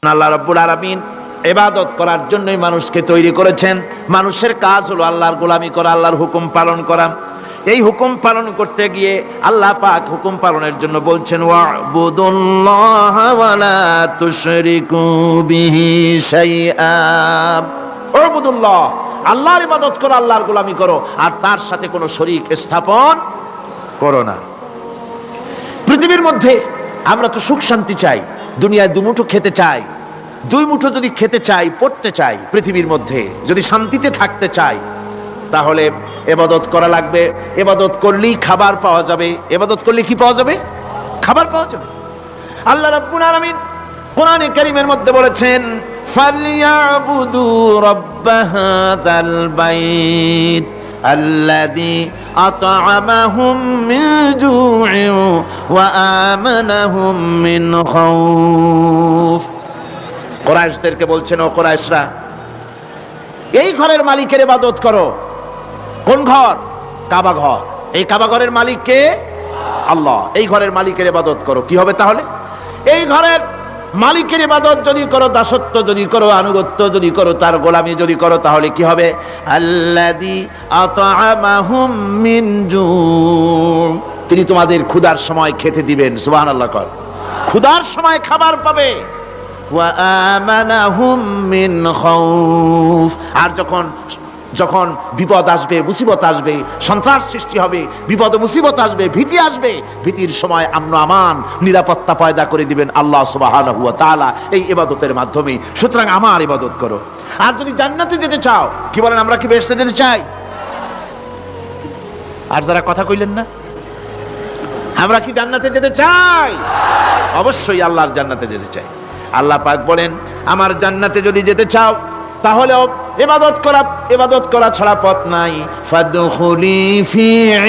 আল্লাহ রাব্বুল আলামিন ইবাদত করার জন্যই মানুষকে তৈরি করেছেন। মানুষের কাজ হলো আল্লাহর গোলামি করা, আল্লাহর হুকুম পালন করা। এই হুকুম পালন করতে গিয়ে আল্লাহ পাক হুকুম পালনের জন্য বলছেন ওয়াবুদুল্লাহা ওয়ালা তুশরিকু বিহি শাইআ। ওয়াবুদুল্লাহ, আল্লাহর ইবাদত করো, আল্লাহর গোলামি করো, আর তার সাথে কোনো শরীক স্থাপন করো না। পৃথিবীর মধ্যে আমরা তো সুখ শান্তি চাই, দুনিয়ায় দুমুঠো খেতে চাই। দুই মুঠো যদি খেতে চাই, পড়তে চাই, পৃথিবীর মধ্যে যদি শান্তিতে থাকতে চাই, তাহলে ইবাদত করা লাগবে। ইবাদত করলেই খাবার পাওয়া যাবে। ইবাদত করলে কি পাওয়া যাবে? খাবার পাওয়া যাবে। আল্লাহ রাব্বুল আলামিন কোরআনে কারীমের মধ্যে বলেছেন ফালইয়াবুদু রাব্ব হাযাল বাইত আল্লাযী আত'আমাহুম মিন জু'ইন ওয়া আমানাহুম মিন খাউফ। কুরাইশদেরকে বলছেন, ও কুরাইশরা, এই ঘরের মালিকের ইবাদত করো। কোন ঘর? কাবা ঘর। এই কাবা ঘরের মালিক কে? আল্লাহ। এই ঘরের মালিকের ইবাদত করো। কি হবে তাহলে? এই ঘরের মালিকের ইবাদত যদি করো, দাসত্ব যদি করো, আনুগত্য যদি করো, তার গোলামি যদি করো, তাহলে কি হবে? আল্লাযী আত'আমাহুম মিন জু', তিনি তোমাদের ক্ষুধার সময় খেতে দিবেন। সুবহানাল্লাহ। কর ক্ষুধার সময় খাবার পাবে। ওয়া আমানাহুম মিন খাউফ, আর যখন বিপদ আসবে, মুসিবত আসবে, সন্ত্রাস সৃষ্টি হবে, বিপদ মুসিবত আসবে, ভীতি আসবে, ভীতির সময় আমন আমান, নিরাপত্তা পয়দা করে দিবেন আল্লাহ সুবহানাহু ওয়া তাআলা এই ইবাদতের মাধ্যমে। সুতরাং আমার ইবাদত করো। আর যদি জান্নাতে যেতে চাও, কি বলেন, আমরা কি বেহেশতে যেতে চাই? আর যারা কথা কইলেন না, আমরা কি জান্নাতে যেতে চাই? অবশ্যই আল্লাহর জান্নাতে যেতে চাই। আল্লাহ পাক বলেন, আমার জান্নাতে যদি যেতে চাও, তাহলে ইবাদত করা ছাড়া পথ নাই। ফাদখুলি ফি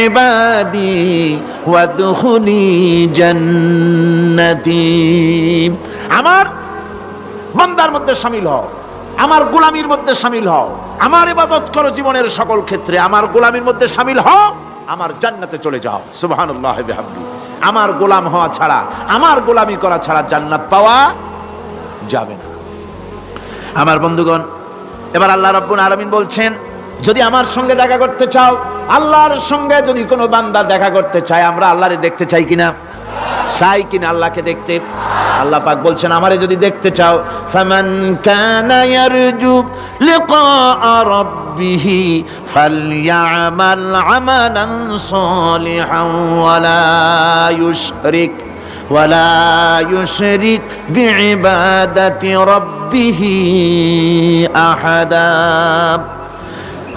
ইবাদি ওয়াদখুলি জান্নাতি, আমার বান্দার মধ্যে শামিল হও, আমার গোলামির মধ্যে শামিল হও, আমার ইবাদত করো জীবনের সকল ক্ষেত্রে, আমার গোলামির মধ্যে শামিল হও, আমার জান্নাতে চলে যাও। সুবহানাল্লাহ ওয়া বিহামদি। আমার গোলাম হওয়া ছাড়া, আমার গোলামি করা ছাড়া জান্নাত পাওয়া যাবে না। আমার বন্ধুগণ, এবার আল্লাহ রাব্বুল আলামিন বলছেন, যদি আমার সঙ্গে দেখা করতে চাও, আল্লাহর সঙ্গে যদি কোনো বান্দা দেখা করতে চায়, আমরা আল্লাহরে দেখতে চাই কিনা? চাই কিনা আল্লাহকে দেখতে? আল্লাহ পাক বলছেন, আমারে যদি দেখতে চাও, ফামান কানা ইয়ারজু লিকা রাব্বিহি ফালইআমাল আমালান সালিহান ওয়ালা ইউশরিক বিইবাদাতি রাব্বিহি আহাদা।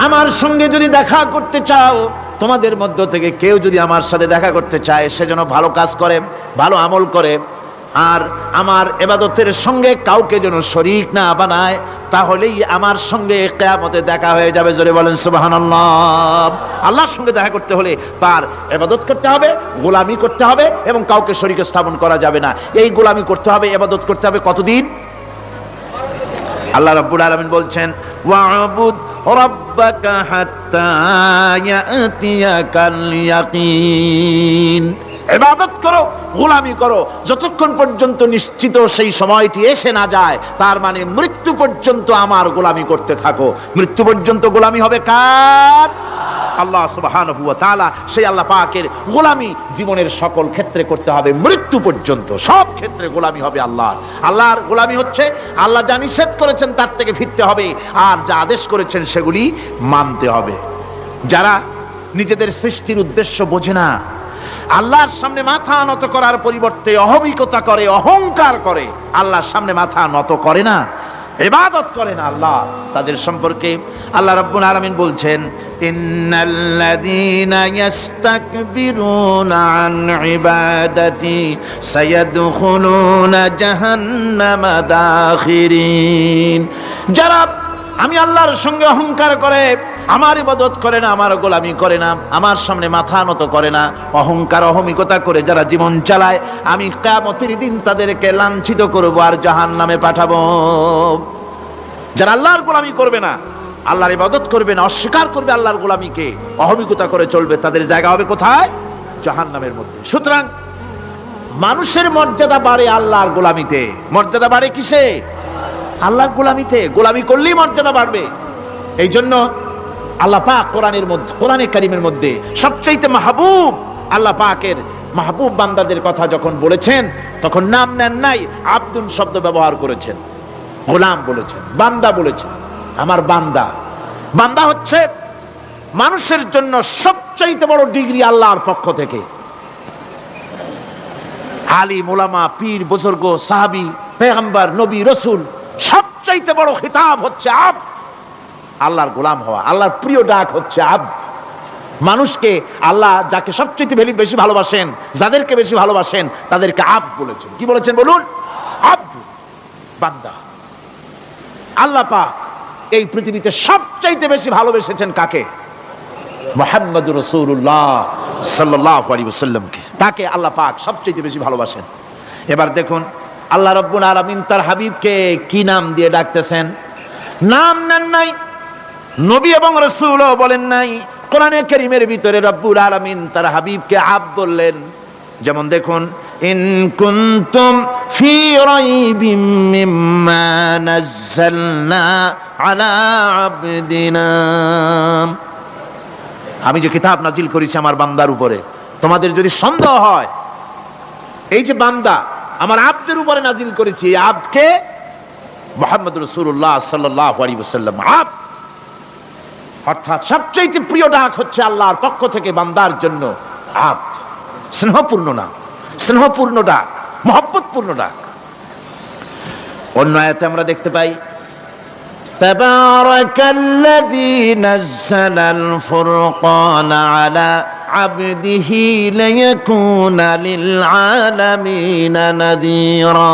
আমার সঙ্গে যদি দেখা করতে চাও, তোমাদের মধ্য থেকে কেউ যদি আমার সাথে দেখা করতে চায়, সে যেন ভালো কাজ করে, ভালো আমল করে, আর আমার ইবাদতের সঙ্গে কাউকে যেন শরীক না বানায়, তাহলেই আমার সঙ্গে কিয়ামতে দেখা হয়ে যাবে। জোরে বলেন সুবহানাল্লাহ। আল্লাহর সঙ্গে দেখা করতে হলে তার ইবাদত করতে হবে, গোলামি করতে হবে, এবং কাউকে শরীক স্থাপন করা যাবে না। এই গোলামি করতে হবে, ইবাদত করতে হবে কতদিন? আল্লাহ রাব্বুল আলামিন বলছেন, ওয়া'বুদ রাব্বাকা হাত্তা ইয়াতিয়াকাল ইয়াকিন। ইবাদত করো, গোলামি করো, যতক্ষণ পর্যন্ত নিশ্চিত সেই সময়টি এসে না যায়, তার মানে মৃত্যু পর্যন্ত আমার গোলামি করতে থাকো। মৃত্যু পর্যন্ত গোলামি হবে কার? আল্লাহ সুবহানাহু ওয়া তাআলা। সেই আল্লাহ পাকের গোলামি জীবনের সকল ক্ষেত্রে করতে হবে, মৃত্যু পর্যন্ত সব ক্ষেত্রে গোলামি হবে আল্লাহর। আল্লাহর গোলামি হচ্ছে আল্লাহ যা নিষেধ করেছেন তার থেকে ফিরতে হবে, আর যা আদেশ করেছেন সেগুলি মানতে হবে। যারা নিজেদের সৃষ্টির উদ্দেশ্য বোঝে না, আল্লাহর সামনে মাথা নত করার পরিবর্তে অহমিকতা করে, অহংকার করে, আল্লাহর সামনে মাথা নত করে না, ইবাদত করে না আল্লাহ, তাদের সম্পর্কে আল্লাহ রাব্বুল আলামিন বলছেন, ইন্নাল্লাযীনা ইস্তাকবিরুনা আন ইবাদাতি সায়াদখুলুনা জাহান্নামা দাখিরিন। যারা আমি আল্লাহর সঙ্গে অহংকার করে, আমার ইবাদত করে না, আমার গোলামি করে না, আমার সামনে মাথা নত করে না, অহংকার অহমিকতা করে যারা জীবন চালায়, আমি কিয়ামতের দিন তাদেরকে লাঞ্ছিত করব আর জাহান্নামে পাঠাবো। যারা আল্লাহর গোলামি করবে না, আল্লাহর ইবাদত করবে না, অস্বীকার করবে আল্লাহর গোলামিকে, অহমিকতা করে চলবে, তাদের জায়গা হবে কোথায়? জাহান্নামের মধ্যে। সুতরাং মানুষের মর্যাদা বাড়ে আল্লাহর গোলামিতে। মর্যাদা বাড়ে কিসে? আল্লাহর গোলামিতে। গোলামি করলেই মর্যাদা বাড়বে। এই জন্য আল্লাহ পাক কোরআনের মধ্যে, কোরআনে কারীমের মধ্যে সবচাইতে মাহবুব, আল্লাহ পাকের মাহবুব বান্দাদের কথা যখন বলেছেন তখন নাম নেন নাই, আব্দুন শব্দ ব্যবহার করেছেন, গোলাম বলেছেন, বান্দা বলেছেন। আমার বান্দা। বান্দা হচ্ছে মানুষের জন্য সবচাইতে বড় ডিগ্রি আল্লাহর পক্ষ থেকে। আলিম, ওলামা, পীর, বুজুর্গ, সাহাবী, পেগম্বর, নবী, রসুল, সবচাইতে বড় খিতাব হচ্ছে আব্দ। আল্লাহর গোলাম হওয়া, আল্লাহর প্রিয় ডাক হচ্ছে আব্দ। মানুষকে আল্লাহ যাকে সবচেয়ে বেশি ভালোবাসেন, যাদেরকে বেশি ভালোবাসেন তাদেরকে আব্দ বলেছেন। কি বলেছেন বলুন? আব্দ, বান্দা। আল্লাহ পাক এই পৃথিবীতে সবচাইতে বেশি ভালোবেসেছেন কাকে? মুহাম্মদুর রাসূলুল্লাহ সাল্লাল্লাহু আলাইহি ওয়াসাল্লামকে। তাকে আল্লাহ পাক সবচাইতে বেশি ভালোবাসেন। এবার দেখুন আল্লাহ রাব্বুল আলামিন তার হাবিবকে কি নাম দিয়ে ডাকতেছেন? নাম নেন নাই, নবী এবং রাসূলও বলেন নাই। কোরআনে কারীমের ভিতরে রব্বুল আলামিন তার হাবিবকে আব্দ বললেন। যেমন দেখুন, ইন কুনতুম ফি রাইবিম মিম্মা নাযালনা আলা আবদিনা, আমি যে কিতাব নাজিল করেছি আমার বান্দার উপরে, তোমাদের যদি সন্দেহ হয়, এই যে বান্দা আমার আব্দের উপরে নাজিল করেছি, এই আব্দকে মুহাম্মদ রাসূলুল্লাহ সাল্লাল্লাহু আলাইহি ওয়াসাল্লাম আব্দ, অর্থাৎ সবচেয়ে প্রিয় ডাক হচ্ছে আল্লাহর পক্ষ থেকে বান্দার জন্য আব্দ। স্নেহপূর্ণ নাম, স্নেহপূর্ণ ডাক, মহব্বতপূর্ণ ডাক। অন্য আয়াতে আমরা দেখতে পাই, তাবারাকাল্লাযী নাযালাল ফুরকানা আলা আবদিহি লিয়াকুনা লিল আলামিনা নাযীরা।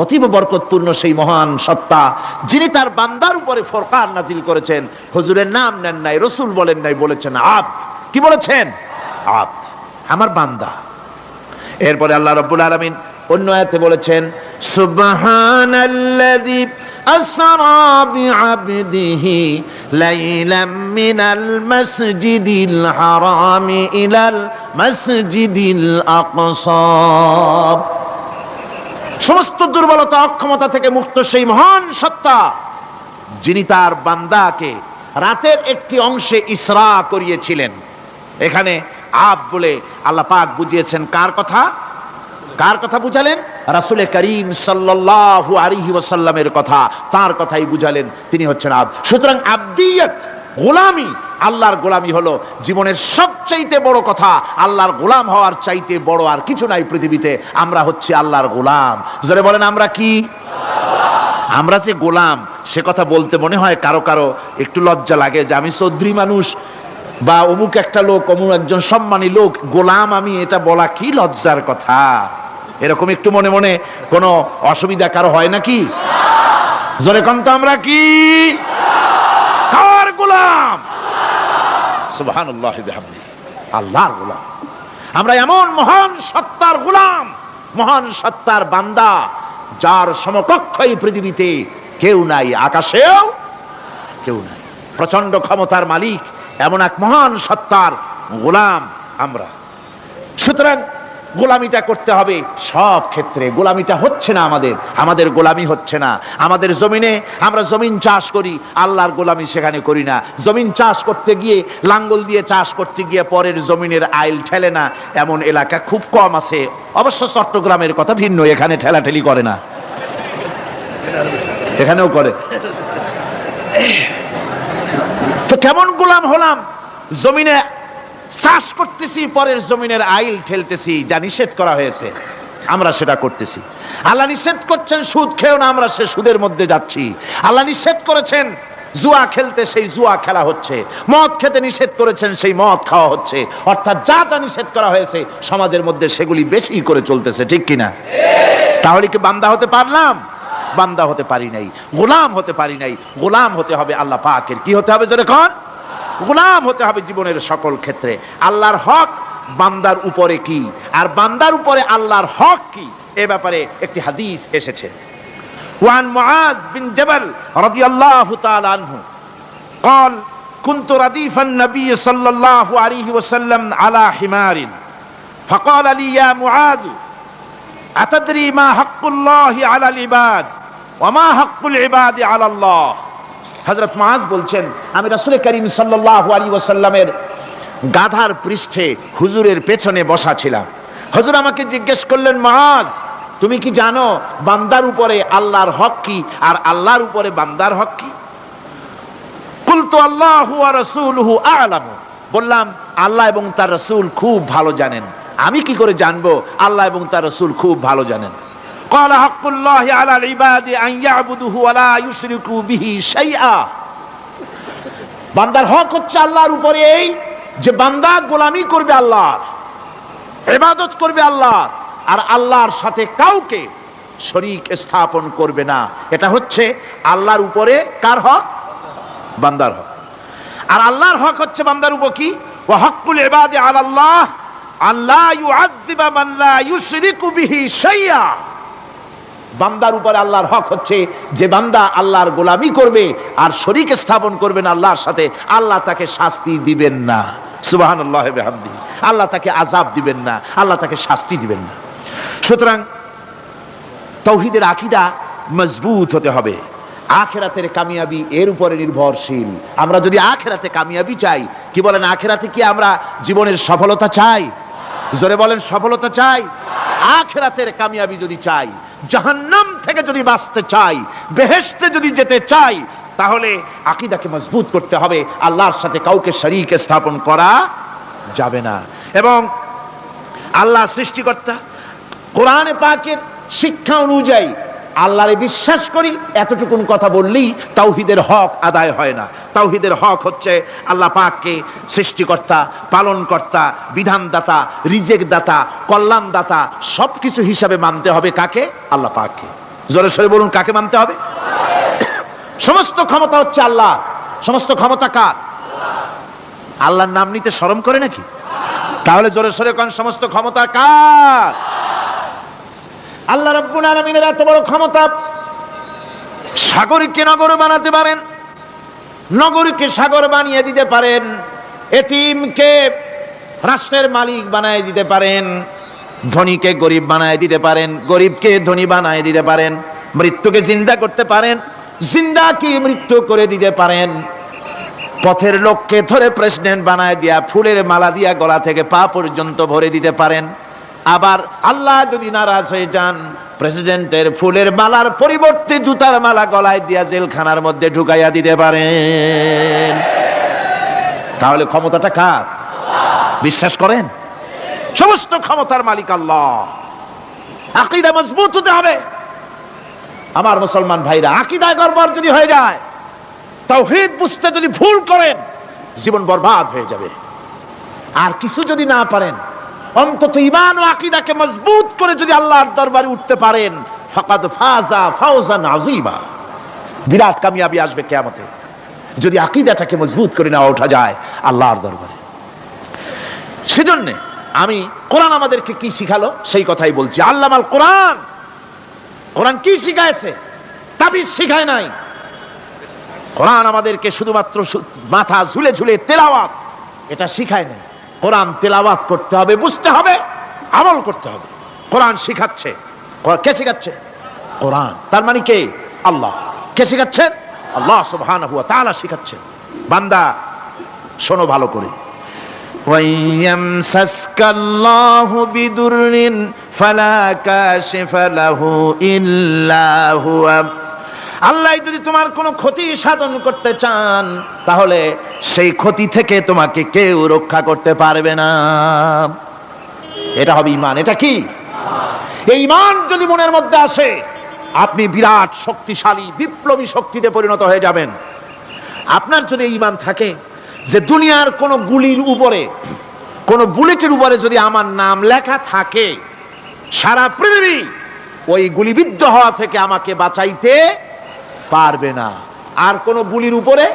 অতীব বরকতপূর্ণ সেই মহান সত্তা যিনি তার বান্দার উপরে ফুরকান নাজিল করেছেন। হুজুরের নাম নেন নাই, রাসূল বলেন নাই, বলেছেন আব্দ। কি বলেছেন? আব্দ, আমার বান্দা। এরপরে আল্লাহ রাব্বুল আলামিন অন্য আয়াতে বলেছেন, সুবহানাল্লাযী আসরা বিআবদিহি লাইলাম মিনাল মাসজিদিল হারামি ইলাল মাসজিদিল আকসা। সমস্ত দুর্বলতা, অক্ষমতা থেকে মুক্ত সেই মহান সত্তা যিনি তার বান্দাকে রাতের একটি অংশে ইসরা করিয়েছিলেন। এখানে আব বলে আল্লাহ পাক বুঝিয়েছেন কার কথা? কার কথা বুঝালেন? রাসূল করিম সাল্লাল্লাহু আলাইহি ওয়াসাল্লামের কথা, তার কথাই বুঝালেন। তিনি হচ্ছেন আব। সুতরাং আবদিয়ত, গোলামি, আল্লাহর গোলামি হলো জীবনের সবচাইতে বড় কথা। আল্লাহর গোলাম হওয়ার চাইতে বড় আর কিছু নাই পৃথিবীতে। আমরা হচ্ছে আল্লাহর গোলাম। জোরে বলেন, আমরা কি? আমরা যে গোলাম, সে কথা বলতে মনে হয় কারো কারো একটু লজ্জা লাগে যে আমি চৌধুরী মানুষ বা অমুক একটা লোক, অমুক একজন সম্মানী লোক, গোলাম আমি, এটা বলা কি লজ্জার কথা। এরকম একটু মনে মনে কোনো অসুবিধা কারো হয় নাকি? জোরে কোন তো আমরা কি? কার গোলাম? সুবহানাল্লাহি ওয়া বিহামদিহি, আল্লাহর গোলাম। আমরা এমন মহান সত্তার গোলাম, মহান সত্তার বান্দা, যার সমকক্ষ এই পৃথিবীতে কেউ নাই, আকাশেও কেউ নাই। প্রচন্ড ক্ষমতার মালিক এমন এক মহান সত্তার গোলাম আমরা। সুতরাং গোলামিটা করতে হবে সব ক্ষেত্রে। গোলামিটা হচ্ছে না আমাদের গোলামি হচ্ছে না। আমাদের জমিনে আমরা জমিন চাষ করি, আল্লাহর গোলামি সেখানে করি না। জমিন চাষ করতে গিয়ে, লাঙ্গল দিয়ে চাষ করতে গিয়ে পরের জমিনের আইল ঠেলে না, এমন এলাকা খুব কম আছে। অবশ্য চট্টগ্রামের কথা ভিন্ন, এখানে ঠেলাঠেলি করে না, এখানেও করে। তো কেমন গোলাম হলাম? জমিনে চাষ করতেছি, পরের জমিনের আইল ঠেলতেছি, যা নিষেধ করা হয়েছে আমরা সেটা করতেছি। আল্লাহ নিষেধ করছেন সুদ খেও না, আমরা সে সুদের মধ্যে যাচ্ছি। আল্লাহ নিষেধ করেছেন জুয়া খেলতে, সেই জুয়া খেলা হচ্ছে। মদ খেতে নিষেধ করেছেন, সেই মদ খাওয়া হচ্ছে। অর্থাৎ যা যা নিষেধ করা হয়েছে সমাজের মধ্যে সেগুলি বেশি করে চলতেছে, ঠিক কিনা? তাহলে কি বান্দা হতে পারলাম? বান্দা হতে পারি নাই, গোলাম হতে পারি নাই। গোলাম হতে হবে আল্লাহ পাকের। কি হতে হবে জোরে কোন? গোলাম হতে হবে জীবনের সকল ক্ষেত্রে। আল্লাহর হক বান্দার উপরে কি, আর বান্দার উপরে আল্লাহর হক কি, এ ব্যাপারে একটি হাদিস এসেছে। ওয়ান মুআজ বিন জাবাল রাদিয়াল্লাহু তাআলা আনহু قال كنت رديف النبي صلى الله عليه وسلم على حمار فقال لي يا معاذ أتدري ما حق الله على العباد وما حق العباد على الله হযরত মুআজ বলছেন আমি রাসূল করিম সাল্লাল্লাহু আলাইহি ওয়াসাল্লামের গাধার পৃষ্ঠে হুজুরের পেছনে বসা ছিলাম। হুজুর আমাকে জিজ্ঞেস করলেন, মুআজ তুমি কি জানো বান্দার উপরে আল্লাহর হক কি আর আল্লাহর উপরে বান্দার হক কি? কুলতু আল্লাহু ওয়া রাসূলুহু আ'লামু, বললাম আল্লাহ এবং তার রাসূল খুব ভালো জানেন। আমি কি করে জানবো? আল্লাহ এবং তার রাসূল খুব ভালো জানেন। ক্বালা হাক্কুল্লাহি আলাল ইবাদি আন ইয়াবুদুহু ওয়া লা ইউশরিকু বিহি শাইআ, বান্দার হক হচ্ছে আল্লাহর উপরে এই যে বান্দা গোলামি করবে আল্লাহর, ইবাদত করবে আল্লাহর, আর আল্লাহর সাথে কাউকে শরীক স্থাপন করবে না। এটা হচ্ছে আল্লাহর উপরে কার হক? বান্দার হক। আর আল্লাহর হক হচ্ছে বান্দার উপর কি? ওয়া হাক্কুল ইবাদি আলাল্লাহ আল্লা ইউআযযিবা মান লা ইউশরিকু বিহি শাইআ, বান্দার উপরে আল্লাহর হক হচ্ছে যে বান্দা আল্লাহর গোলামি করবে আর শরীক স্থাপন করবে না আল্লাহর সাথে, আল্লাহ তাকে শাস্তি দিবেন না। সুবহানাল্লাহি ওয়া বিহামদিহি, আল্লাহ তাকে আযাব দিবেন না, আল্লাহ তাকে শাস্তি দিবেন না। সুতরাং তাওহীদের আকীদা মজবুত হতে হবে। আখিরাতের কামিয়াবি এর উপরে নির্ভরশীল। আমরা যদি আখিরাতে কামিয়াবি চাই, কি বলেন, আখিরাতে কি আমরা জীবনের সফলতা চাই? জোরে বলেন, সফলতা চাই? আখিরাতের কামিয়াবি যদি চাই, জাহান্নাম থেকে যদি বাঁচতে চাই, বেহেশতে যদি যেতে চাই, তাহলে আকীদাকে মজবুত করতে হবে। আল্লাহর সাথে কাউকে শরীক স্থাপন করা যাবে না। এবং আল্লাহ সৃষ্টিকর্তা, কোরআনে পাকের শিক্ষা অনুযায়ী আল্লাহরে বিশ্বাস করি এতটুকুন কথা বললেই তাওহীদের হক আদায় হয় না। তাওহীদের হক হচ্ছে আল্লাহ পাককে সৃষ্টিকর্তা, পালনকর্তা, বিধানদাতা, রিজেক দাতা, কল্যাণদাতা সবকিছু হিসাবে মানতে হবে কাকে? আল্লাহ পাককে। জোরে সোরে বলুন, কাকে মানতে হবে? সমস্ত ক্ষমতা হচ্ছে আল্লাহ। সমস্ত ক্ষমতা কার? আল্লাহর নাম নিতে শরম করে নাকি? তাহলে জোরে সোরে কোন সমস্ত ক্ষমতা কার? আল্লাহ রাব্বুল আলামিনের এত বড় ক্ষমতা, সাগরকে নগর বানাতে পারেন, নগরকে সাগর বানিয়ে দিতে পারেন, এতিমকে রাষ্ট্রের মালিক বানায় দিতে পারেন, ধনীকে গরিব বানায় দিতে পারেন, গরিবকে ধনী বানায় দিতে পারেন, মৃত্যুকে জিন্দা করতে পারেন, জিন্দাকে মৃত্যু করে দিতে পারেন, পথের লোককে ধরে প্রেসিডেন্ট বানায় দিয়া ফুলের মালা দিয়া গলা থেকে পা পর্যন্ত ভরে দিতে পারেন। আবার আল্লাহ যদি নারাজ হয়ে যান, প্রেসিডেন্টের ফুলের মালার পরিবর্তে জুতার মালা গলায় দিয়া জেলখানার মধ্যে ঢুকাইয়া দিতে পারেন। তাহলে ক্ষমতাটা কার? বিশ্বাস করেন? সমস্ত ক্ষমতার মালিক আল্লাহ। আকীদা মজবুত হতে হবে আমার মুসলমান ভাইরা। আকীদায় গড়বড় যদি হয়ে যায়, তাওহীদ বুঝতে যদি ভুল করেন, জীবন বরবাদ হয়ে যাবে। আর কিছু যদি না পারেন, অন্তত ঈমান ও আকীদাকে মজবুত করে যদি আল্লাহর দরবারে উঠতে পারেন, ফাকাদ ফাজা ফাওজান আযীমা, বিরাট কামিয়াবি আসবে কিয়ামতে যদি আকীদাটাকে মজবুত করে নেওয়া ওঠা যায় আল্লাহর দরবারে। সেজন্য আমি কোরআন আমাদেরকে কি শিখালো সেই কথাই বলছি। আল্লামাল কোরআন, কোরআন কি শিখাইছে? তাবিজ শিখায় নাই। কোরআন আমাদেরকে শুধুমাত্র মাথা ঝুলে ঝুলে তেলাওয়াত এটা শিখায় নাই। কোরআন তেলাওয়াত করতে হবে, বুঝতে হবে, আমল করতে হবে। কোরআন শিখাচ্ছে। কে শিখাচ্ছে? কোরআন। তার মানে কে? আল্লাহ। কে শিখাচ্ছেন? আল্লাহ সুবহানাহু ওয়া তাআলা শিখাচ্ছেন। বান্দা শোনো ভালো করে, ওয়ায়ামসাসকাল্লাহু বিদুররিন ফালা কাশিফা লাহু ইল্লা হুয়া, আল্লাহ যদি তোমার কোনো ক্ষতি সাধন করতে চান, তাহলে সেই ক্ষতি থেকে তোমাকে কেউ রক্ষা করতে পারবে না। এটা হবে ঈমান। এটা কি? এই ঈমান যদি মনের মধ্যে আসে, আপনি বিরাট শক্তিশালী বিপ্লবী শক্তিতে পরিণত হয়ে যাবেন। আপনার যদি ঈমান থাকে যে দুনিয়ার কোন গুলির উপরে, কোন বুলেটের উপরে যদি আমার নাম লেখা থাকে, সারা পৃথিবী ওই গুলিবিদ্ধ হওয়া থেকে আমাকে বাঁচাইতে পারবে না। আর কোন গুলির উপরে,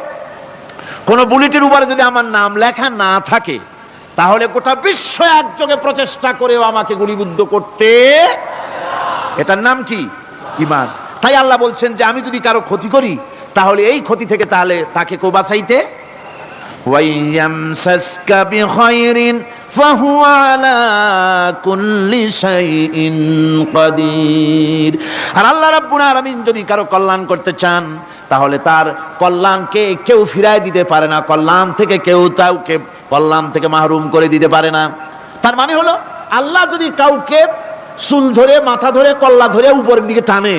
কোন বুলেটের উপরে যদি আমার নাম লেখা না থাকে, তাহলে গোটা বিশ্ব একযোগে প্রচেষ্টা করেও আমাকে গুলিবিদ্ধ করতে, এটার নাম কি? ঈমান। তাই আল্লাহ বলছেন যে আমি যদি কারো ক্ষতি করি, তাহলে এই ক্ষতি থেকে তাহলে তাকে কেউ বাঁচাইতে, ওয়ায়ামসাসকা বিখাইরিন ফাহুয়া আলা কুল্লি শাইইন কাদির। আর আল্লাহ রাব্বুল আলামিন যদি কারো কল্যাণ করতে চান তাহলে তার কল্যাণকে কেউ ফিরায় দিতে পারে না, কল্যাণ থেকে কেউ কাউকে কল্যাণ থেকে মাহরুম করে দিতে পারে না। তার মানে হলো আল্লাহ যদি কাউকে চুল ধরে মাথা ধরে কল্লা ধরে উপরের দিকে টানে,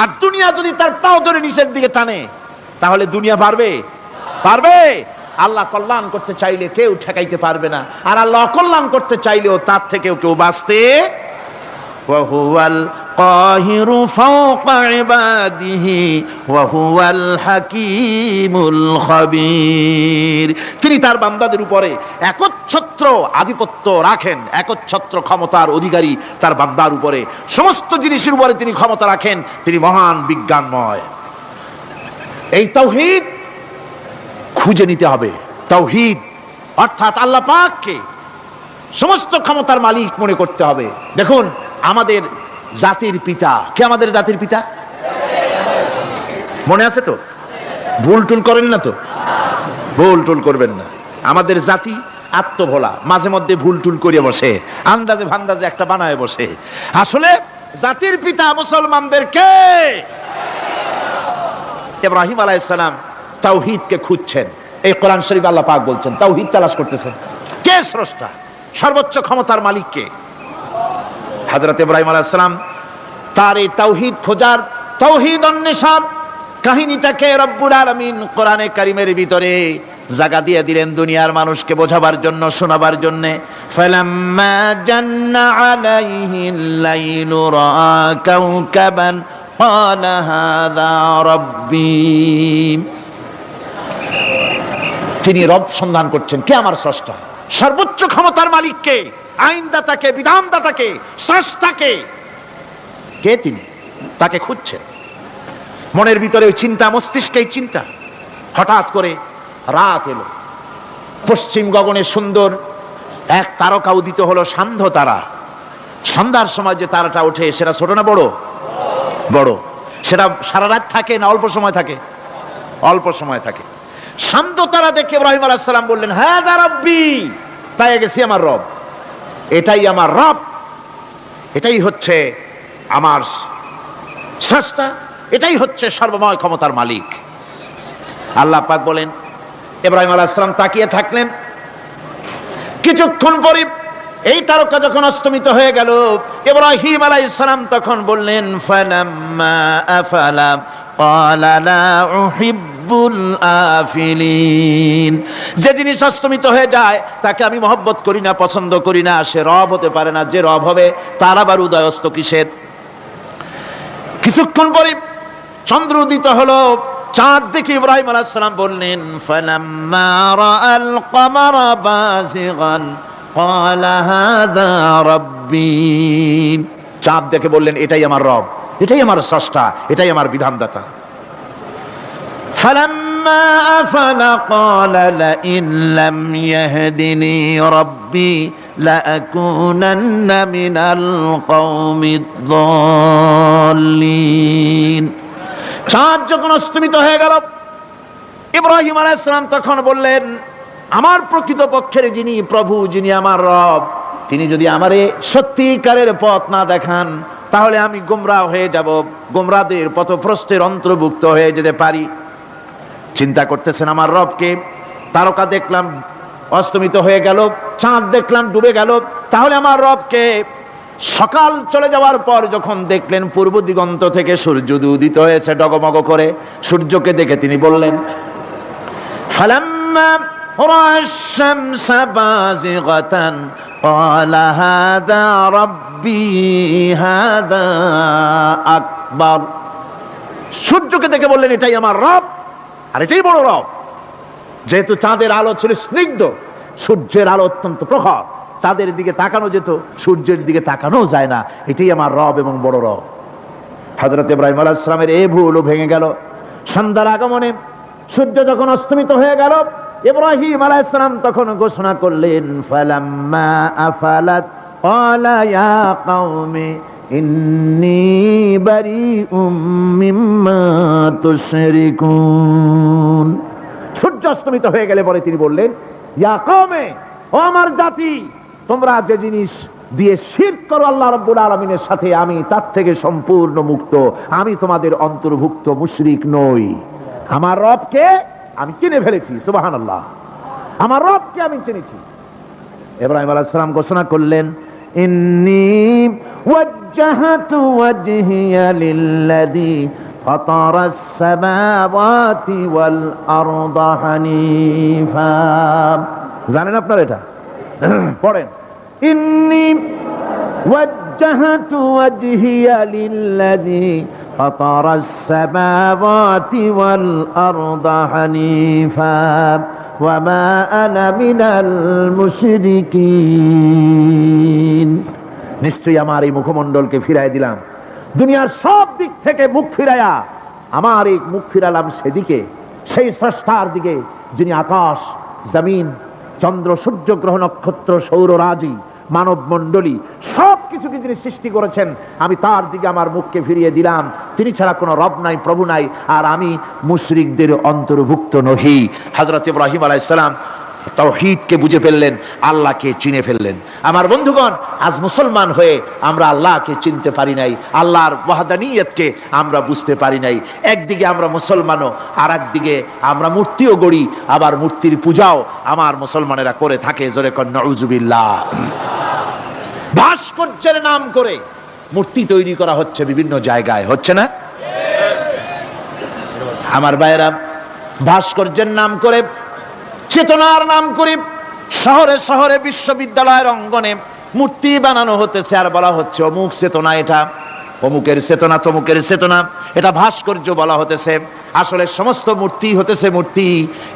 আর দুনিয়া যদি তার পাও ধরে নিচের দিকে টানে, তাহলে দুনিয়া পারবে? পারবে? আল্লাহ কল্যাণ করতে চাইলে কেউ ঠেকাইতে পারবে না, আর আল্লাহ অকল্যাণ করতে চাইলেও তার থেকেও কেউ বাঁচতে। ওয়া হুয়াল কাহিরু ফাওকা ইবাদিহি ওয়া হুয়াল হাকীমুল খাবীর। তিনি তার বান্দাদের উপরে একচ্ছত্র আধিপত্য রাখেন, একচ্ছত্র ক্ষমতার অধিকারী তার বান্দার উপরে, সমস্ত জিনিসের উপরে তিনি ক্ষমতা রাখেন। তিনি মহান বিজ্ঞানময়। এই তাওহীদ খুঁজে নিতে হবে। তাওহীদ অর্থাৎ আল্লাহ পাককে সমস্ত ক্ষমতার মালিক মনে করতে হবে। দেখুন আমাদের জাতির পিতা কে? আমাদের জাতির পিতা মনে আছে তো? ভুল টুল করেন না তো? ভুল টুল করবেন না। আমাদের জাতি আত্মভোলা, মাঝে মধ্যে ভুল টুল করে বসে, আন্দাজে ভান্দাজে একটা বানায় বসে। আসলে জাতির পিতা মুসলমানদের কে? ইব্রাহিম আলাইহিস সালাম তাওহীদকে খুঁজছেন। এই কোরআন শরীফ আল্লাহ পাক বলছেন তাওহীদ তালাশ করতেছেন। কে স্রষ্টা? সর্বোচ্চ ক্ষমতার মালিক কে? হযরত ইব্রাহিম আলাইহিস সালাম তার এই তাওহীদ খোঁজার, তাওহীদ অন্বেষণ কাহিনীটাকে রব্বুল আলামিন কোরআনে কারীমের ভিতরে জায়গা দিয়ে দিলেন দুনিয়ার মানুষকে বোঝাবার জন্য, শোনাবার জন্য। ফালাম্মা জান্না আলাইহিল লাইলু রাআ কাওকাবান ক্বালা হাযা রাব্বী। তিনি রব সন্ধান করছেন, কে আমার স্রষ্টা? সর্বোচ্চ ক্ষমতার মালিককে, আইনদাতাকে, বিধানদাতাকে, স্রষ্টাকে কে? তিনি তাকে খুঁজছেন। মনের ভিতরে চিন্তা, মস্তিষ্কে চিন্তা। হঠাৎ করে রাত এলো, পশ্চিম গগনে সুন্দর এক তারকা উদিত হলো, সান্ধ্য তারা। সন্ধ্যার সময় যে তারাটা ওঠে সেটা ছোট না বড়? বড়। সেটা সারা রাত থাকে না অল্প সময় থাকে? অল্প সময় থাকে। সান্ধ্য তারা দেখে ইব্রাহিম আলাইহিস সালাম বললেন, হাযা রাব্বী, পেয়ে গেছি আমার রব, এটাই আমার রব, এটাই হচ্ছে আমার স্রষ্টা, এটাই হচ্ছে সর্বময় ক্ষমতার মালিক। আল্লাহ পাক বলেন, ইব্রাহিম আলাইহিস সালাম তাকিয়ে থাকলেন। কিছুক্ষণ পরে এই তারকা যখন অস্তমিত হয়ে গেল, ইব্রাহিম আলাইহিস সালাম তখন বললেন, ফালাম্মা আফালা ক্বালা লা উহিব্বুল আফিলিন। যে জিনিস অস্তমিত হয়ে যায় তাকে আমি মহব্বত করি না, পছন্দ করি না, সে রব হতে পারে না। যে রব হবে তার আবার উদয় অস্ত কিসের? কিছুক্ষণ পরে চন্দ্র উদিত হলো, চাঁদ দেখে ইব্রাহিম আলাইহিস সালাম বললেন, ফালাম্মা রাআল কমারা বাযিগান ক্বালা হাযা রাব্বী। চাঁদ দেখে বললেন, এটাই আমার রব, এটাই আমার স্রষ্টা, এটাই আমার বিধানদাতা। ফালাম্মা আফালা ক্বালা লাইন লাম ইয়াহদিনি রাব্বী লাআকুনান্না মিনাল কওমিদ যাল্লিন। চাঁদ যখন অস্তমিত হয়ে গেল, ইব্রাহিম আলাইহিস সালাম তখন বললেন, আমার প্রকৃত পক্ষের যিনি প্রভু, যিনি আমার রব, তিনি যদি আমারে সত্যিকারের পথ না দেখান তাহলে আমি গোমরাহ হয়ে যাব, গোমরাহদের পথভ্রষ্টের অন্তর্ভুক্ত হয়ে যেতে পারি। চিন্তা করতেছেন আমার রবকে। তারকা দেখলাম অস্তমিত হয়ে গেল, চাঁদ দেখলাম ডুবে গেল, তাহলে আমার রবকে। সকাল চলে যাওয়ার পর যখন দেখলেন পূর্ব দিগন্ত থেকে সূর্য উদিত হয়েছে ডগমগ করে, সূর্যকে দেখে তিনি বললেন, ফালাম্মা রাআশ শামসা বাযিগাতান ক্বালা হাযা রাব্বী হাযা আকবার। সূর্যকে দেখে বললেন, এটাই আমার রব, আর এটাই বড় রব। যেহেতু চাঁদের আলো ছিল স্নিগ্ধ, সূর্যের আলো অত্যন্ত প্রখর, চাঁদের দিকে তাকানো যেত, সূর্যের দিকে তাকানো যায় না। এটাই আমার রব এবং বড় রব। হযরত ইব্রাহিম আলাইহিস সালামের এই ভুলও ভেঙে গেল। সন্ধ্যার আগমনে সূর্য যখন অস্তমিত হয়ে গেল, ইব্রাহিম আলাইহিস সালাম তখন ঘোষণা করলেন, ফালাম্মা আফালাত ক্বালা ইয়া কওমি ইন্নী বারিউম মিম্মা তুশরিকুন। সূর্য অস্তমিত হয়ে গেলে পরে তিনি বললেন, ইয়া কওমে, ও আমার জাতি, তোমরা যে জিনিস দিয়ে শিরক করো আল্লাহ রাব্বুল আলামিনের সাথে, আমি তার থেকে সম্পূর্ণ মুক্ত। আমি তোমাদের অন্তর্ভুক্ত মুশরিক নই। আমার রবকে আমি চিনে ফেলেছি, সুবহানাল্লাহ, আমার রবকে আমি চিনেছি। ইব্রাহিম আলাইহিস সালাম ঘোষণা করলেন, ইন্নী ওয়াজ্জাহতু ওয়াজহিয়া লিল্লাযী ফাতারাস সামাওয়াতি ওয়াল আরদা হানিফা। জানেন আপনারা এটা? পড়েন, ইন্নী ওয়াজ্জাহতু ওয়াজহিয়া লিল্লাযী ফাতারাস সামাওয়াতি ওয়াল আরদা হানিফা ওয়া মা আনা মিনাল মুশরিকিন। নিশ্চয়ই আমার এই মুখমণ্ডলকে ফিরাই দিলাম, দুনিয়ার সব দিক থেকে মুখ ফিরাইয়া আমার এই মুখ ফিরালাম সেদিকে, সেই স্রষ্টার দিকে যিনি আকাশ, জমিন, চন্দ্র, সূর্য, গ্রহ, নক্ষত্র, সৌররাজি, মানব মণ্ডলী সবকিছুকে যিনি সৃষ্টি করেছেন, আমি তার দিকে আমার মুখকে ফিরিয়ে দিলাম। তিনি ছাড়া কোনো রব নাই, প্রভু নাই, আর আমি মুশরিকদের অন্তর্ভুক্ত নহি। হযরত ইব্রাহিম আলাইহিস সালাম তাওহীদকে বুঝে ফেললেন, আল্লাহকে চিনে ফেললেন। আমার বন্ধুগণ, আজ মুসলমান হয়ে আমরা আল্লাহকে চিনতে পারি নাই, আল্লাহর ওয়াহদানিয়তকে আমরা বুঝতে পারি নাই। একদিকে আমরা মুসলমানও, আর একদিকে আমরা মূর্তিও গড়ি, আবার মূর্তির পূজাও আমার মুসলমানেরা করে থাকে। জোরে কর নাউযুবিল্লাহ। ভাস্কর্যের নাম করে মূর্তি তৈরি করা হচ্ছে বিভিন্ন জায়গায়, হচ্ছে না? আমার ভাইয়েরা, ভাস্কর্যের নাম করে, চেতনার নাম করে শহরে শহরে, বিশ্ববিদ্যালয়ের অঙ্গনে মূর্তি বানানো হতেছে, আর বলা হচ্ছে অমুক চেতনা, এটা অমুকের চেতনা, তমুকের চেতনা, এটা ভাস্কর্য বলা হতেছে। আসলে সমস্ত মূর্তি হতেছে মূর্তি।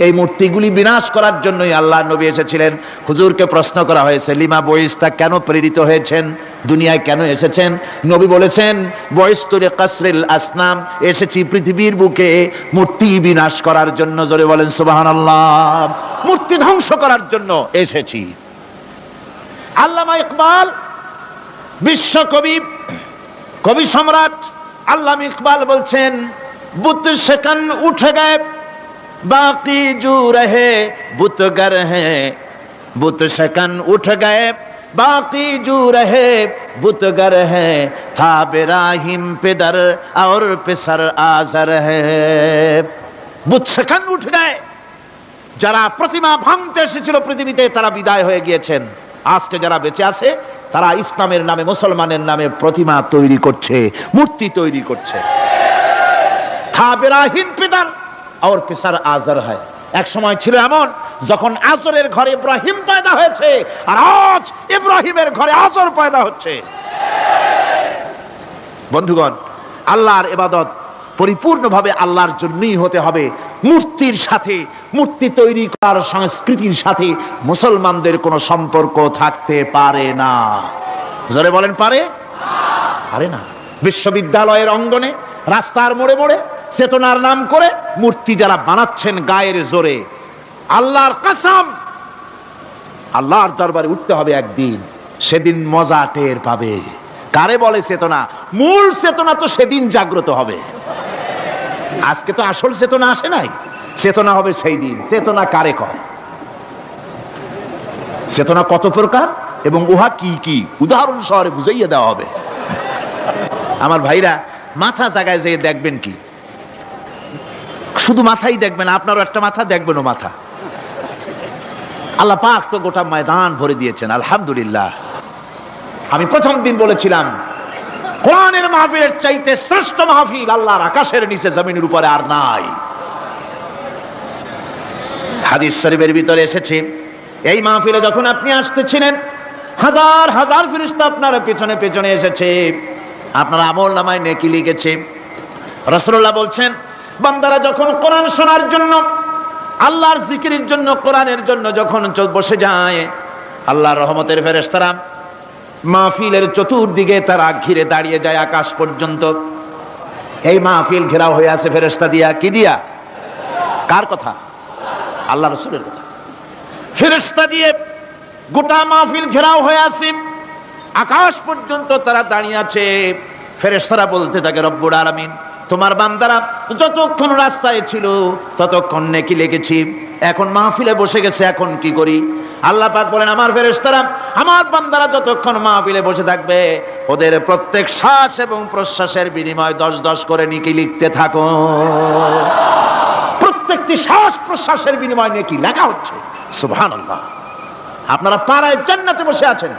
এই মূর্তিগুলি বিনাশ করার জন্যই আল্লাহ নবী এসেছিলেন। হুজুরকে প্রশ্ন করা হয়েছে, লিমা বয়স্তা, কেন প্রেরিত হয়েছেন, দুনিয়ায় কেন এসেছেন? নবী বলেছেন, বয়স্তুরে কাসরিল আসনাম, এসেছি পৃথিবীর বুকে মূর্তি বিনাশ করার জন্য। জোরে বলেন সুবহানাল্লাহ। মূর্তি ধ্বংস করার জন্য এসেছি। আল্লামা ইকবাল, বিশ্বকবি, কবি সম্রাট আল্লামা ইকবাল বলছেন, বুত शकन उठ गए बाकी जो रहे बुतगर हैं, बुत शकन उठ गए बाकी जो रहे बुतगर हैं, था बिराहिम पिदर और पिसर आजर है। बुत शकन उठ गए, যারা প্রতিমা ভাঙতে এসেছিল পৃথিবীতে তারা বিদায় হয়ে গিয়েছেন। আজকে যারা বেঁচে আছে তারা ইসলামের নামে, মুসলমানের নামে প্রতিমা তৈরি করছে, মূর্তি তৈরি করছে। এক সময় ছিল এমন যখন আজরের ঘরে ইব্রাহিম পয়দা হয়েছে, আর আজ ইব্রাহিমের ঘরে আজর পয়দা হচ্ছে। বন্ধুগণ, আল্লাহর ইবাদত পরিপূর্ণভাবে আল্লাহর জন্যই হতে হবে। মূর্তির সাথে, মূর্তি তৈরি করার সংস্কৃতির সাথে মুসলমানদের কোনো সম্পর্ক থাকতে পারে না। জোরে বলেন, পারে? পারে না। বিশ্ববিদ্যালয়ের অঙ্গনে, রাস্তার মোড়ে মোড়ে চেতনার নাম করে মূর্তি যারা বানাচ্ছেন গায়ের জোরে, আল্লাহর কসম, আল্লাহর দরবারে উঠতে হবে একদিন, সেদিন মজা টের পাবে। কারে বলে চেতনা? মূল চেতনা তো সেদিন জাগ্রত হবে। আজকে তো আসল চেতনা আসে নাই, চেতনা হবে সেই দিন। চেতনা কারে কয়? চেতনা কত প্রকার এবং উহা কি কি উদাহরণ সহরে বুঝাইয়া দেওয়া হবে। আমার ভাইরা, মাথা জায়গায় যেয়ে দেখবেন কি, শুধু মাথাই দেখবেন, আপনারও একটা মাথা দেখবেনও মাথা। আল্লাহ পাক তো গোটা ময়দান ভরে দিয়েছেন, আলহামদুলিল্লাহ। আমি প্রথম দিন বলেছিলাম, কোরআনের মাহফিলের চাইতে শ্রেষ্ঠ মাহফিল আল্লাহর আকাশের নিচে জমিনের উপরে আর নাই। হাদিস শরীফের ভিতরে এসেছে, এই মাহফিলে যখন আপনি আসতেছিলেন, হাজার হাজার ফেরেশতা আপনার পেছনে পেছনে এসেছে, আপনার আমলনামায় নেকি লিখেছে। রাসূলুল্লাহ বলছেন, বান্দারা যখন কোরআন শোনার জন্য, আল্লাহর জিকিরের জন্য, কোরআনের জন্য যখন বসে যায়, আল্লাহর রহমতের ফেরেশতারা মাহফিলের চতুর্দিকে তারা ঘিরে দাঁড়িয়ে যায় আকাশ পর্যন্ত। এই মাহফিল ঘেরাও হয়ে আছে ফেরেশতা দিয়া। কি দিয়া? কার কথা? আল্লাহ রাসূলের কথা। ফেরেশতা দিয়ে গোটা মাহফিল ঘেরাও হয়ে আছে, আকাশ পর্যন্ত তারা দাঁড়িয়ে আছে। ফেরেশতারা বলতে থাকে, রব্বুল আলামিন, তোমার বান্দারা যতক্ষণ রাস্তায় ছিল ততক্ষণ নেকি লিখেছি, এখন মাহফিলে বসে গেছে, এখন কি করি? আল্লাহ পাক বলেন, আমার ফেরেশতারা, আমার বান্দারা যতক্ষণ মাহফিলে বসে থাকবে, ওদের প্রত্যেক শ্বাস এবং প্রশ্বাসের বিনিময় 10-10 করে নেকি লিখতে থাকো। প্রত্যেকটি শ্বাস প্রশ্বাসের বিনিময় নেকি লেখা হচ্ছে। সুবহানাল্লাহ। আপনারা পাড়ায় জান্নাতে বসে আছেন।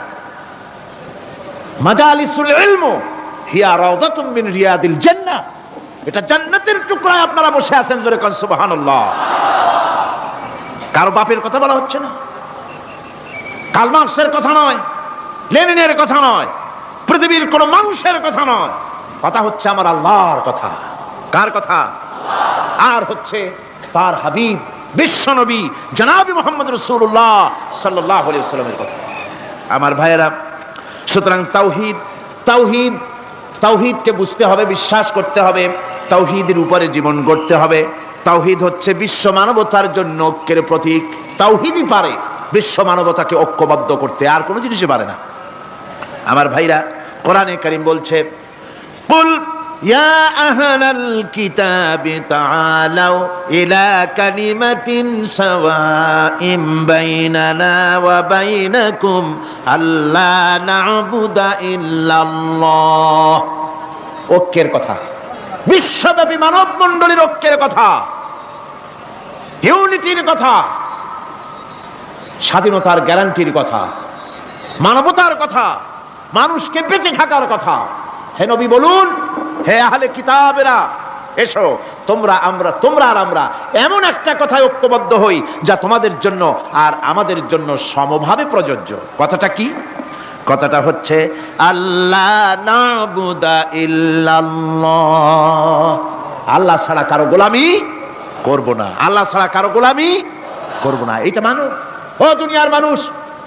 মাজালিসুল ইলম হিয়া রাউদাতুম মিন রিয়াদিল জান্নাহ, এটা জান্নাতের টুকরায় আপনারা বসে আছেন। জোরে কোন সুবহানাল্লাহ। কারো বাপের কথা বলা হচ্ছে না, কার্ল মার্কসের কথা নয়, লেনিনের কথা নয়, পৃথিবীর কোন মানুষের কথা নয়, কথা হচ্ছে আমার আল্লাহর কথা। কার কথা? আর হচ্ছে তার হাবিব বিশ্বনবী জনাব মুহাম্মদ রাসূলুল্লাহ সাল্লাল্লাহু আলাইহি ওয়াসাল্লামের কথা। আমার ভাইয়েরা, সুতরাং তাওহীদকে বুঝতে হবে, বিশ্বাস করতে হবে, তাওহীদের উপরে জীবন গড়তে হবে। তাওহীদ হচ্ছে বিশ্ব মানবতার জন্য ঐক্যের প্রতীক। তাওহীদই পারে বিশ্ব মানবতাকে ঐক্যবদ্ধ করতে, আর কোনো জিনিসই পারে না। আমার ভাইরা, কোরআনে কারীম বলছে, কুল ইয়া আহলাল কিতাবি তাআলাউ ইলা কালিমাতিন সাওয়াইম বাইনানা ওয়া বাইনাকুম আল্লা না'বুদা ইল্লাল্লাহ। ঐক্যের কথা, বিশ্বব্যাপী মানব মণ্ডলীর ঐক্যের কথা, ইউনিটির কথা, স্বাধীনতার গ্যারান্টির কথা, মানবতার কথা, মানুষকে বেঁচে থাকার কথা। হে নবী বলুন, হে আহলে কিতাবেরা, এসো তোমরা আর আমরা এমন একটা কথায় ঐক্যবদ্ধ হই যা তোমাদের জন্য আর আমাদের জন্য সমভাবে প্রযোজ্য। কথাটা কি? কথাটা হচ্ছে আল্লাহ না'বুদা ইল্লাল্লাহ। আল্লাহ ছাড়া কারো গোলামি করব না, আল্লাহ ছাড়া কারো গোলামি করব না। এটা মানো। ও দুনিয়ার মানুষ,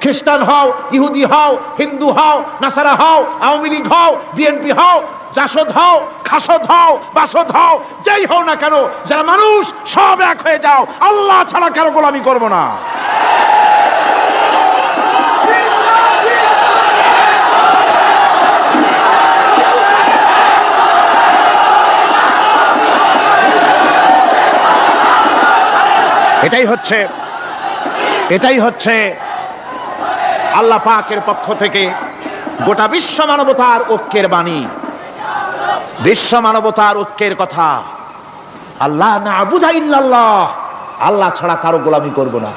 খ্রিস্টান হও, ইহুদি হও, হিন্দু হও, নাসারা হও, আওয়ামী লীগ হও, বিএনপি হও, জাসদ হও, খাসদ হও, বাসদ হও, যেই হও না কেন, যারা মানুষ সব এক হয়ে যাও, আল্লাহ ছাড়া কারো গোলামি করব না। এটাই হচ্ছে আল্লাহ পাকের পক্ষ থেকে গোটা বিশ্ব মানবতার ঐক্যের বাণী, বিশ্ব মানবতার ঐক্যের কথা। আল্লাহ না'বুদা ইল্লাল্লাহ, আল্লাহ ছাড়া কারো গোলামি করব না।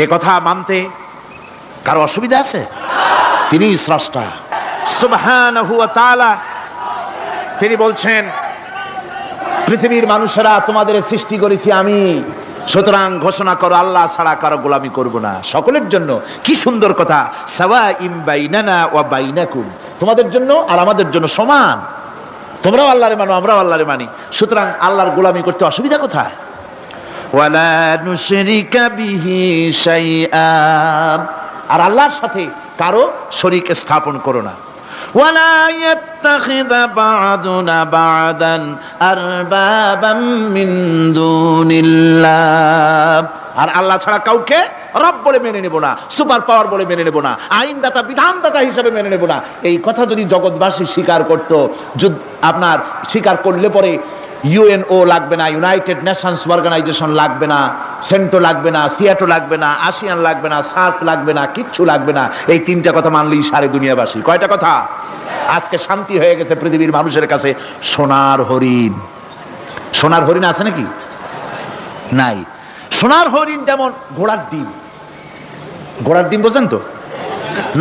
এ কথা মানতে কারো অসুবিধা আছে? তিনি স্রষ্টা সুবহানাহু ওয়া তাআলা। তিনি বলছেন, পৃথিবীর মানুষেরা তোমাদের সৃষ্টি করেছি আমি, সুতরাং ঘোষণা করো আল্লাহ ছাড়া কারো গোলামি করব না, সকলের জন্য। কি সুন্দর কথা, সাওয়াইম বাইনানা ওয়া বাইনাকুম, তোমাদের জন্য আর আমাদের জন্য সমান। তোমরাও আল্লাহরে মানো, আমরাও আল্লাহরে মানি, সুতরাং আল্লাহর গোলামি করতে অসুবিধা কোথায়? ওয়ালা নুশরিকা বিহি শাইআ, আর আল্লাহর সাথে কারো শরীক স্থাপন করো না। ওয়ালা ইয়াত্তাখিযা বা'দুনা বা'দান আরবাবাম মিন দুনিল্লাহ, আর আল্লাহ ছাড়া কাউকে রব বলে মেনে নেব না, সুপার পাওয়ার বলে মেনে নেব না, আইনদাতা বিধানদাতা হিসেবে মেনে নেব না। এই কথা যদি জগৎবাসী স্বীকার করত, আপনার স্বীকার করলে পরে ইউএনও লাগবে না, ইউনাইটেড নেশনস অর্গানাইজেশন লাগবে না, সেন্টো লাগবে না, সিয়াটো লাগবে না, আসিয়ান লাগবে না, সার্ক লাগবে না, কিচ্ছু লাগবে না। এই তিনটা কথা মানলেই সারে দুনিয়াবাসী। কয়টা কথা? আজকে শান্তি হয়ে গেছে পৃথিবীর মানুষের কাছে। সোনার হরিণ, সোনার হরিণ আছে নাকি? নাই। সোনার হরিণ যেমন ঘোড়ার ডিম, ঘোড়ার ডিম বোঝেন তো,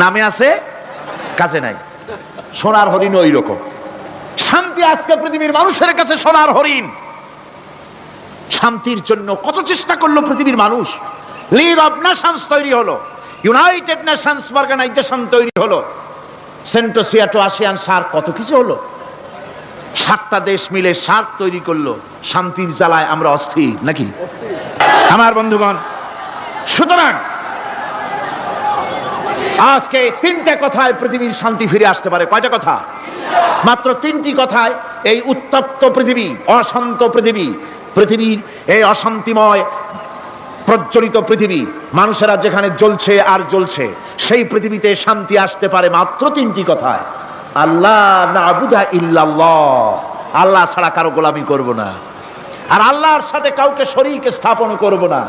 নামে আছে কাছে নাই। সোনার হরিণ ওই রকম। শান্তি আজকে পৃথিবীর মানুষের কাছে সোনার হরিণ। শান্তির জন্য কত চেষ্টা করলো পৃথিবীর মানুষ। লিগ অব নেশনস তৈরি হলো, ইউনাইটেড নেশনস অর্গানাইজেশন তৈরি হলো, সেন্টো, সিয়াটো, আসিয়ান, সার্ক, কত কিছু হলো। 7টা দেশ মিলে সার্ক তৈরি করলো। শান্তির জ্বালায় আমরা অস্থির নাকি আমার বন্ধুগণ? সুতরাং আজকে 3টে কথায় পৃথিবীর শান্তি ফিরে আসতে পারে। কয়টা কথা? মাত্র 3টি কথায় এই উত্তপ্ত পৃথিবী, অশান্ত পৃথিবী, পৃথিবীর এই অশান্তিময় প্রজ্বলিত পৃথিবী, মানুষেরা যেখানে জ্বলছে আর জ্বলছে, সেই পৃথিবীতে শান্তি আসতে পারে মাত্র 3টি কথায়। আল্লাহ না'বুদা ইল্লাল্লাহ, আল্লাহ ছাড়া কারো গোলামি করব না, আর আল্লাহর সাথে কাউকে শরীক স্থাপন করব না।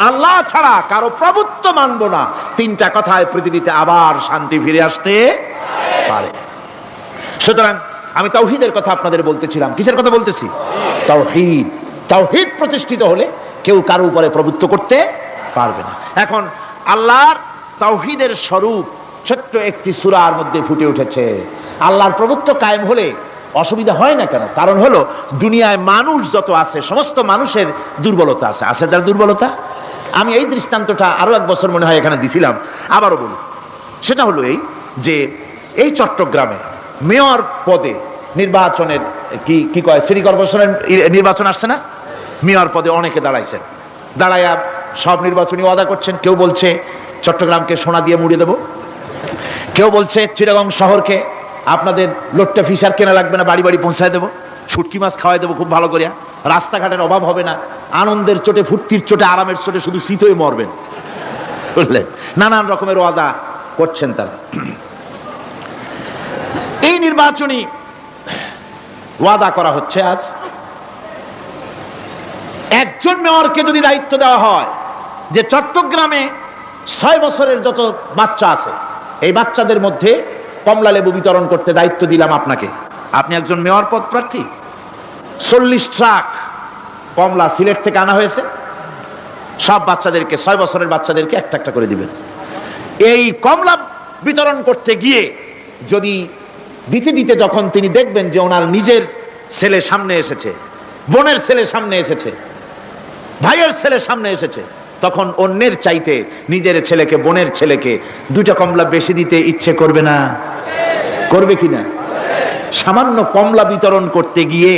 আল্লাহ ছাড়া কারো প্রভুত্ব মানব না, তিনটা কথায় পৃথিবীতে আবার শান্তি ফিরে আসতে পারে। সুতরাং আমি তাওহীদের কথা আপনাদের বলতেছিলাম। কিসের কথা বলতেছি? তাওহীদ। তাওহীদ প্রতিষ্ঠিত হলে কেউ কারো উপরে প্রভুত্ব করতে পারবে না। এখন আল্লাহর তাওহীদের স্বরূপ ছোট্ট একটি সূরার মধ্যে ফুটে উঠেছে। আল্লাহর প্রভুত্ব কায়েম হলে অসুবিধা হয় না কেন? কারণ হলো দুনিয়ায় মানুষ যত আছে সমস্ত মানুষের দুর্বলতা আছে। আছে তার দুর্বলতা। আমি এই দৃষ্টান্তটা আরো এক বছর মনে হয় এখানে দিছিলাম, আবারও বলি। সেটা হলো এই যে এই চট্টগ্রামে মেয়র পদে নির্বাচনের কি কয় সিটি কর্পোরেশনের নির্বাচন আসছে না, মেয়র পদে অনেকে দাঁড়াইছেন। দাঁড়াইয়া সব নির্বাচনী ওয়াদা করছেন। কেউ বলছে চট্টগ্রামকে সোনা দিয়ে মুড়িয়ে দেব, কেউ বলছে চিটাগং শহরকে আপনাদের লোট্টা ফিশার কেনা লাগবে না, বাড়ি বাড়ি পৌঁছায় দেবো, শুটকি মাছ খাওয়াই দেবো খুব ভালো করিয়া, রাস্তাঘাটের অভাব হবে না, আনন্দের চোটে ফুর্তির চোটে আরামের চোটে শুধু শীত হয়ে মরবেন। বুঝলেন? নানান রকমের ওয়াদা করছেন তারা। এই নির্বাচনী ওয়াদা করা হচ্ছে। আজ একজন মেয়রকে যদি দায়িত্ব দেওয়া হয় যে চট্টগ্রামে 6 বছরের যত বাচ্চা আছে এই বাচ্চাদের মধ্যে কমলা লেবু বিতরণ করতে দায়িত্ব দিলাম আপনাকে, আপনি একজন মেয়র পদ প্রার্থী, 40 ট্রাক কমলা সিলেট থেকে আনা হয়েছে, সব বাচ্চাদেরকে 6 বছরের বাচ্চাদেরকে একটা একটা করে দিবেন। এই কমলা বিতরণ করতে গিয়ে যদি দিতে দিতে যখন তিনি দেখবেন যে ওনার নিজের ছেলে সামনে এসেছে, বোনের ছেলে সামনে এসেছে, ভাইয়ের ছেলে সামনে এসেছে, তখন অন্যের চাইতে নিজের ছেলেকে বোনের ছেলেকে 2টা কমলা বেশি দিতে ইচ্ছে করবে না? করবে কিনা? সামান্য কমলা বিতরণ করতে গিয়ে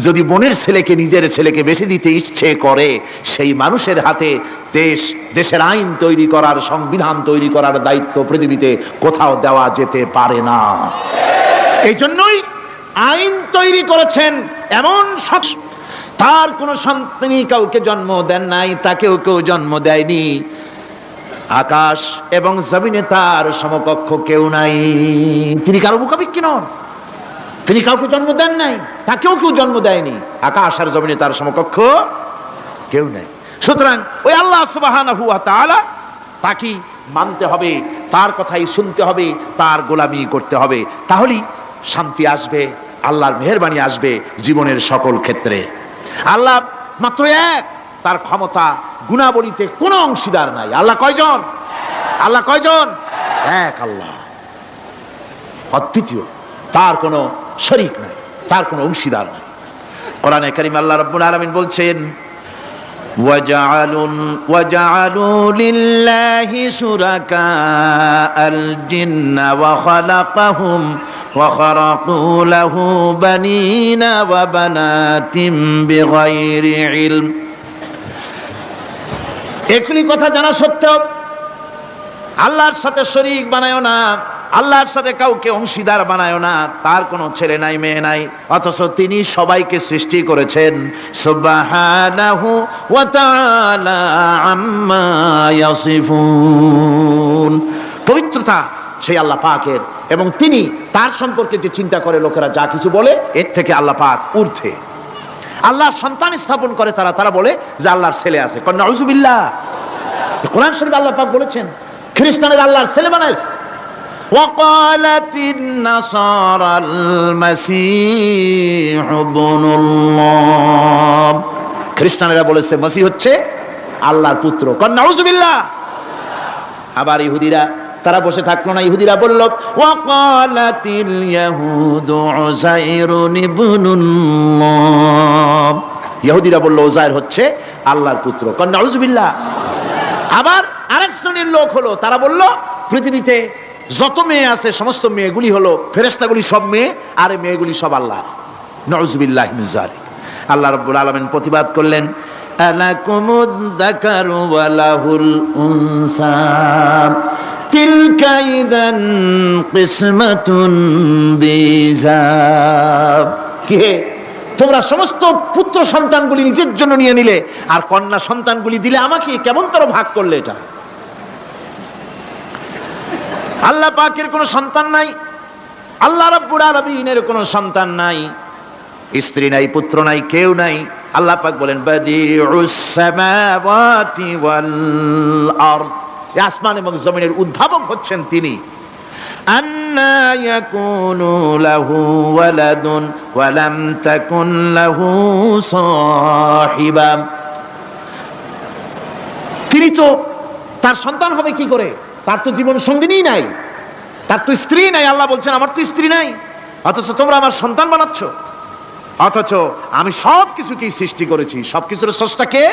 যদি বোনের ছেলেকে নিজের ছেলেকে বেশি দিতে ইচ্ছে করে, সেই মানুষের হাতে দেশের আইন তৈরি করার, সংবিধান তৈরি করার দায়িত্ব পৃথিবীতে কোথাও দেওয়া যেতে পারে না। এই জন্যই আইন তৈরি করেছেন এমন তার কোন সন্তানই কাউকে জন্ম দেন নাই, তাকেও কেউ জন্ম দেয়নি। আকাশ এবং জমিনে তার সমকক্ষ কেউ নাই। তিনি কারো মুখাপেক্ষী নন, তিনি কাউকে জন্ম দেন নাই, তাকেও কেউ জন্ম দেয়নি। আকাশ আর জমিনে তার সমকক্ষ কেউ নাই। সুতরাং ওই আল্লাহ সুবহানাহু ওয়া তাআলা তাকে মানতে হবে, তার কথাই শুনতে হবে, তার গোলামি করতে হবে। তাহলেই শান্তি আসবে, আল্লাহর মেহেরবানি আসবে জীবনের সকল ক্ষেত্রে। আল্লাহ মাত্র এক, তার ক্ষমতা গুণাবলীতে কোনো অংশীদার নাই। আল্লাহ কয়জন? আল্লাহ কয়জন? এক আল্লাহ, অদ্বিতীয়, তার কোনো শরীক নাই, তার কোনো অংশীদার নাই। কোরআনে কারীম আল্লাহ রাব্বুল আলামিন বলছেন وَجَعَلُوا لِلَّهِ شُرَكَاءَ الْجِنَّ وَخَلَقَهُمْ وَخَرَقُوا لَهُ بَنِينَ وَبَنَاتٍ بِغَيْرِ عِلْمٍ। এখনি কথা জানা সত্ত্বেও আল্লাহর সাথে শরীক বানায়ো না, আল্লাহর সাথে কাউকে অংশীদার বানায়ো না। তার কোনো ছেলে নাই, মেয়ে নাই, অথচ তিনি সবাইকে সৃষ্টি করেছেন। সুবহানাহু ওয়া তাআলা আম্মা ইয়াসিফুন। পবিত্রতা সেই আল্লাহ পাকের, এবং তিনি তার সম্পর্কে যে চিন্তা করে লোকেরা যা কিছু বলে এর থেকে আল্লাহ পাক ঊর্ধ্বে। আল্লাহর সন্তান স্থাপন করে তারা বলে যে আল্লাহর ছেলে আছে। নাউযুবিল্লাহ। কোরআন শরীফে আল্লাহ পাক বলেছেন খ্রিস্টানেরা আল্লাহর ছেলে বানাইছে। وقالت النصارى المسيح ابن الله। খ্রিস্টানেরা বলেছে মসিহ হচ্ছে আল্লাহর পুত্র। নাউযুবিল্লাহ। আবার ইহুদিরা তারা বসে থাকলো না, ইহুদিরা বলল ওয়াকালাতিল ইয়াহুদু উযাইরুন ইবনুল্লাহ। ইহুদিরা বলল উযাইর হচ্ছে আল্লাহর পুত্র। নাউযুবিল্লাহ। আবার আরেক শ্রেণীর লোক হলো, তারা বলল পৃথিবীতে যত মেয়ে আছে সমস্ত মেয়েগুলি হলো ফেরেশতাগুলি, সব মেয়ে, আর মেয়েগুলি সব আল্লাহ। নাউযুবিল্লাহি মিন যালিক। আল্লাহ রাব্বুল আলামিন প্রতিবাদ করলেন আলাকুমুয যাকারু ওয়া লাহুল উনসা তিলকা ইযান কিসমাতুন দিযা। কে তোমরা সমস্ত পুত্র সন্তানগুলি নিজের জন্য নিয়ে নিলে আর কন্যা সন্তানগুলি দিলে আমাকে, কেমন তোর ভাগ করলে এটা? আল্লাহ পাকের কোনো সন্তান নাই, আল্লাহ রাব্বুল আলামিনের কোনো সন্তান নাই, স্ত্রী নাই, পুত্র নাই, কেউ নাই। আল্লাহ পাক বলেন বাদিউস সামাওয়াতি ওয়াল আরদ, আসমান এবং জমিনের উদ্ভাবক হচ্ছেন তিনি। আন্না ইয়াকুনু লাহু ওয়ালাদুন ওয়া লাম তাকুন লাহু সাহিবা, তিনি তো তার সন্তান হবে কি করে, তার তো জীবন সঙ্গিনী নাই, তার তো স্ত্রী নাই। আল্লাহ বলছেন আমার তো স্ত্রী নাই, অথচ তোমরা আমার সন্তান বানাচ্ছ। অথচ আমি সব কিছুকেই সৃষ্টি করেছি, সবকিছুর স্রষ্টা কে?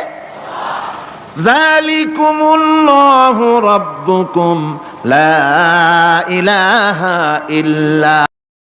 যালিকুমুল্লাহু রাব্বুকুম লা ইলাহা ইল্লা